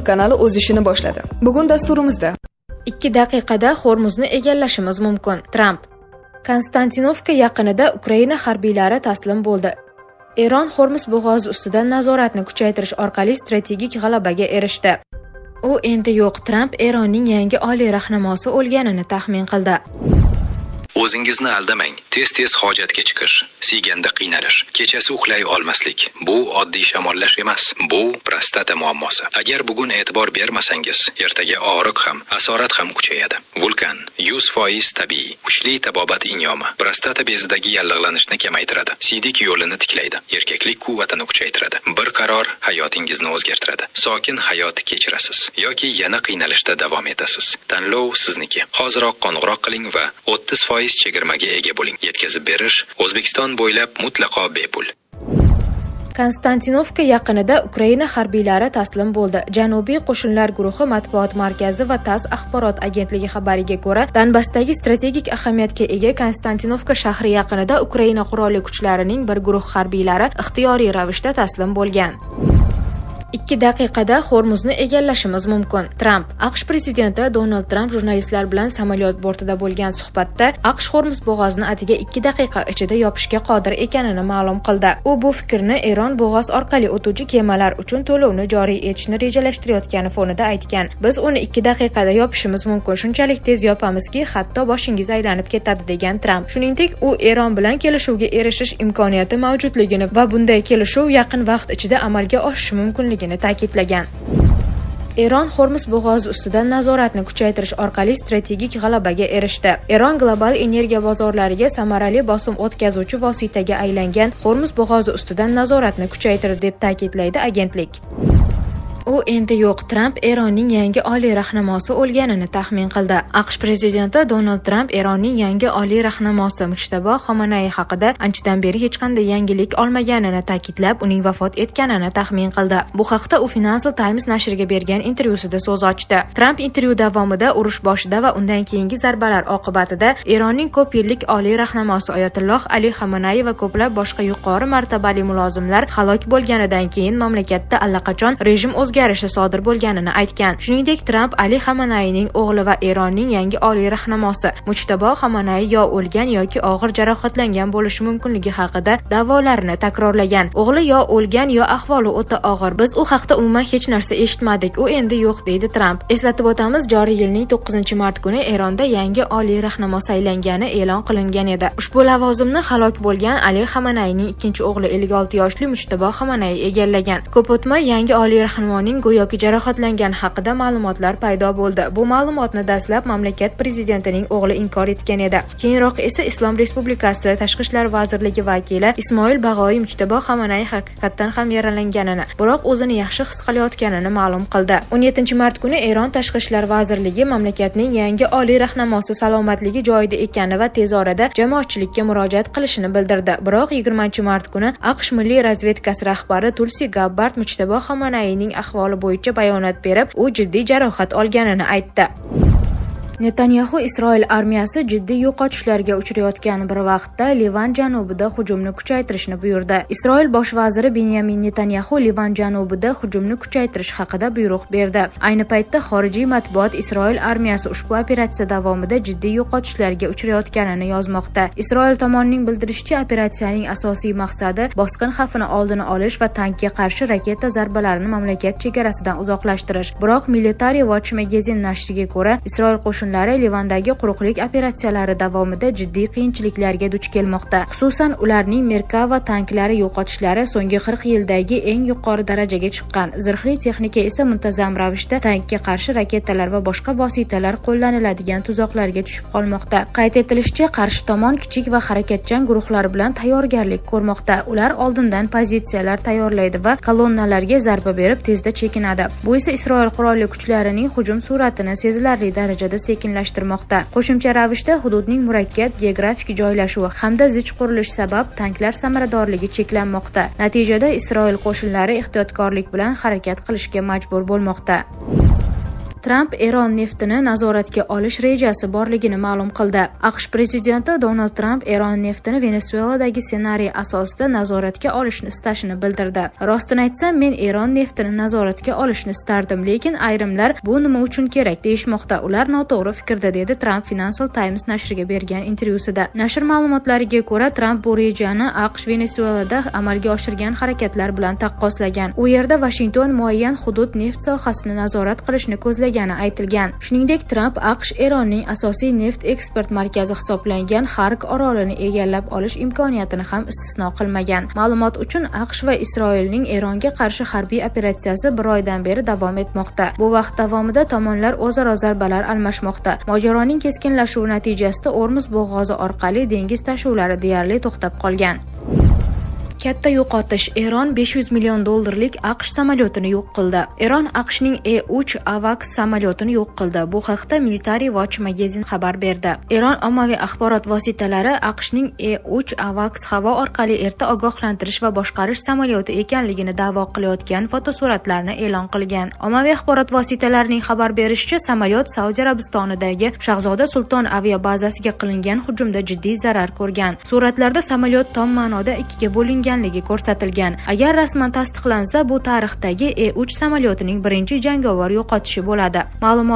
kanali o'z ishini boshladi. Bugun dasturimizda 2 daqiqada Hormuzni egallashimiz mumkin. Tramp. Konstantinovka yaqinida Ukraina harbiylari taslim bo'ldi. Eron Hormuz bo'g'ozi ustidan nazoratni kuchaytirish orqali strategik g'alabaga erishdi. U endi yo'q. Tramp Eronning yangi oliy rahnamosi o'lganini taxmin qildi. O'zingizni aldamang. Tez-tez hojatga chiqish, siyganda qiynalish, kechasi uxlay olmaslik. Bu oddiy shamollash emas. Bu prostata muammosi. Agar bugun e'tibor bermasangiz, ertaga og'riq ham, asorat ham kuchayadi. Vulkan 100% tabiiy, kuchli tabobat inyomi. Prostata bezidagi yallig'lanishni kamaytiradi. Siydik yo'lini tiklaydi. Erkaklik quvvatini kuchaytiradi. Bir qaror hayotingizni o'zgartiradi. Sokin hayot kechirasiz yoki yana qiynalishda davom etasiz. Tanlov sizniki. Hoziroq qo'ng'iroq qiling va 30% chegirmaga ega bo'ling. Yetkazib berish O'zbekiston bo'ylab mutlaqo bepul. Konstantinovka yaqinida Ukraina harbiylari taslim bo'ldi. Janubiy qo'shinlar guruhi matbuot markazi va TASS axborot agentligi xabariga ko'ra, Donbassdagi strategik ahamiyatga ega Konstantinovka shahri yaqinida Ukraina qurolli kuchlarining bir guruh harbiylari ixtiyoriy ravishda taslim bo'lgan. 2 daqiqada Hormuzni egallashimiz mumkin. Tramp. AQSh prezidenti Donald Tramp jurnalistlar bilan samolyot bortida bo'lgan suhbatda AQSh Hormuz bo'g'ozini atigi 2 daqiqa ichida yopishga qodir ekanini ma'lum qildi. U bu fikrni Eron bo'g'oz orqali o'tuvchi kemalar uchun to'lovni joriy etishni rejalashtirayotgani fonida aytgan. Biz uni 2 daqiqada yopishimiz mumkin. Shunchalik tez yopamizki, hatto boshingiz aylanib ketadi degan Tramp. Shuningdek, u Eron bilan kelishuvga erishish imkoniyati mavjudligini va bunday kelishuv yaqin vaqt ichida amalga oshishi mumkinligini ta'kidlagan. Eron Hormuz bo'g'ozi ustidan nazoratni kuchaytirish orqali strategik g'alabaga erishdi. Eron global energiya bozorlariga samarali bosim o'tkazuvchi vositaga aylangan Hormuz bo'g'ozi ustidan nazoratni kuchaytirdi deb ta'kidlaydi agentlik. U endi yo'q. Tramp Eronning yangi oliy rahnamosi o'lganini taxmin qildi. AQSh prezidenti Donald Tramp Eronning yangi oliy rahnamosi Mujtabo Xomanaiy haqida anchadan beri hech qanday yangilik olmaganini ta'kidlab, uning vafot etganini taxmin qildi. Bu haqda u Financial Times nashriga bergan intervyusida so'z ochdi. Tramp intervyu davomida urush boshida va undan keyingi zarbalar oqibatida Eronning ko'p yillik oliy rahnamosi Oyatulloh Ali Xomanaiy va ko'plab boshqa yuqori martabali mulozimlar halok bo'lganidan keyin mamlakatda allaqachon rejim o'zgarishi sodir bo'lganini aytgan. Shuningdek, Tramp Ali Xomanaiiyning o'g'li va Eronning yangi oliy rahnamosi Mujtabo Xomanaiy yo o'lgan yoki og'ir jarohatlangan bo'lishi mumkinligi haqida da'volarini takrorlagan. O'g'li yo o'lgan yo ahvoli o'ta og'ir. Biz u haqda umuman hech narsa eshitmadik. U endi yo'q, deydi Tramp. Eslatib o'tamiz, joriy yilning 9-mart kuni Eronda yangi oliy rahnamo saylangani e'lon qilingan edi. Ushbu lavozimni halok bo'lgan Ali Xomanaiiyning ikkinchi o'g'li 56 yoshli Mujtabo Xomanaiy egallagan. Ko'p o'tmay yangi oliy rahnamoning go'yoki jarohatlangan haqida ma'lumotlar paydo bo'ldi. Bu ma'lumotni dastlab mamlakat prezidentining o'g'li inkor etgan edi. Keyinroq esa Islom Respublikasi Tashqi ishlar vazirligi vakili Ismoil Bag'oiy Mujtabo Xomanaiy haqiqatdan ham yaralanganini, biroq o'zini yaxshi his qilayotganini ma'lum qildi. 17-mart kuni Eron Tashqi ishlar vazirligi mamlakatning yangi oliy rahnamosi salomatligi joyida ekani va tez orada jamoatchilikka murojaat qilishini bildirdi. Biroq 20-mart kuni AQSh milliy razvedkasi rahbari Tulsi Gabbard Mujtabo Xomanaiiyning ahvoli bo'yicha bayonot berib, u jiddiy jarohat olganini aytdi. Netanyahu Isroil armiyasi jiddiy yo'qotishlarga uchrayotgan bir vaqtda Livan janubida hujumni kuchaytirishni buyurdi. Isroil bosh vaziri Benyamin Netanyahu Livan janubida hujumni kuchaytirish haqida buyruq berdi. Ayni paytda xorijiy matbuot Isroil armiyasi ushbu operatsiya davomida jiddiy yo'qotishlarga uchrayotganini yozmoqda. Isroil tomonining bildirishicha, operatsiyaning asosiy maqsadi bosqin xavfini oldini olish va tankga qarshi raketa zarbalarini mamlakat chegarasidan uzoqlashtirish. Biroq Military Watch magazin nashriga ko'ra, Isroil qo'shinlari Livandagi quruqlik operatsiyalari davomida jiddiy qiyinchiliklarga duch kelmoqda. Xususan, ularning Merkava tanklari yo'qotishlari so'nggi 40 yildagi eng yuqori darajaga chiqqan. Zirhli texnika esa muntazam ravishda tankga qarshi raketalar va boshqa vositalar qo'llaniladigan tuzoqlarga tushib qolmoqda. Qayd etilishicha, qarshi tomon kichik va harakatchan guruhlar bilan tayyorgarlik ko'rmoqda. Ular oldindan pozitsiyalar tayyorlaydi va kolonnalarga zarba berib tezda chekinadi. Bu esa Isroil qurolli kuchlarining hujum sur'atini sezilarli darajada sekinlashtirmoqda. Qo'shimcha ravishda hududning murakkab geografik joylashuvi hamda zich qurilish sabab tanklar samaradorligi cheklanmoqda. Natijada Isroil qo'shinlari ehtiyotkorlik bilan harakat qilishga majbur bo'lmoqda. Tramp Eron neftini nazoratga olish rejasi borligini ma'lum qildi. AQSh prezidenti Donald Tramp Eron neftini Venesueladagi ssenariy asosida nazoratga olishni istashini bildirdi. Rostini aytsam, men Eron neftini nazoratga olishni istardim, lekin ayrimlar bu nima uchun kerak deyishmoqda. Ular noto'g'ri fikrda, dedi Tramp Financial Times nashriga bergan intervyusida. Nashr ma'lumotlariga ko'ra, Tramp bu rejani AQSh Venesuelada amalga oshirgan harakatlar bilan taqqoslagan. U yerda Washington muayyan hudud neft sohasini nazorat qilishni ko'zlagani aytilgan. Shuningdek, Tramp AQSh Eronning asosiy neft eksport markazi hisoblangan Xark orolini egallab olish imkoniyatini ham istisno qilmagan. Ma'lumot uchun, AQSh va Isroilning Eronga qarshi harbiy operatsiyasi 1 oydan beri davom etmoqda. Bu vaqt davomida tomonlar o'zaro zarbalar almashmoqda. Mojaroning keskinlashuvi natijasida Ormuz bo'g'ozi orqali dengiz tashuvlari deyarli to'xtab qolgan. Katta yo'qotish. Eron $500 million AQSh samolyotini yo'q qildi. Eron AQShning E-3 AWACS samolyotini yo'q qildi. Bu haqda Military Watch magazin xabar berdi. Eron ommaviy axborot vositalari AQShning E-3 AWACS havo orqali erta ogohlantirish va boshqarish samolyoti ekanligini da'vo qilayotgan fotosuratlarni e'lon qilgan. Ommaviy axborot vositalarining xabar berishicha, samolyot Saudiya Arabistonidagi Shahzoda Sulton aviabazasiga qilingan hujumda jiddiy zarar ko'rgan. Suratlarda samolyot tom ma'noda ikkiga bo'lingan ko'rsatilgan. Agar rasman tasdiqlansa, bu tarixdagi E-3 samolyotining birinchi jangovar yo'qotishi bo'ladi. Ma'lumot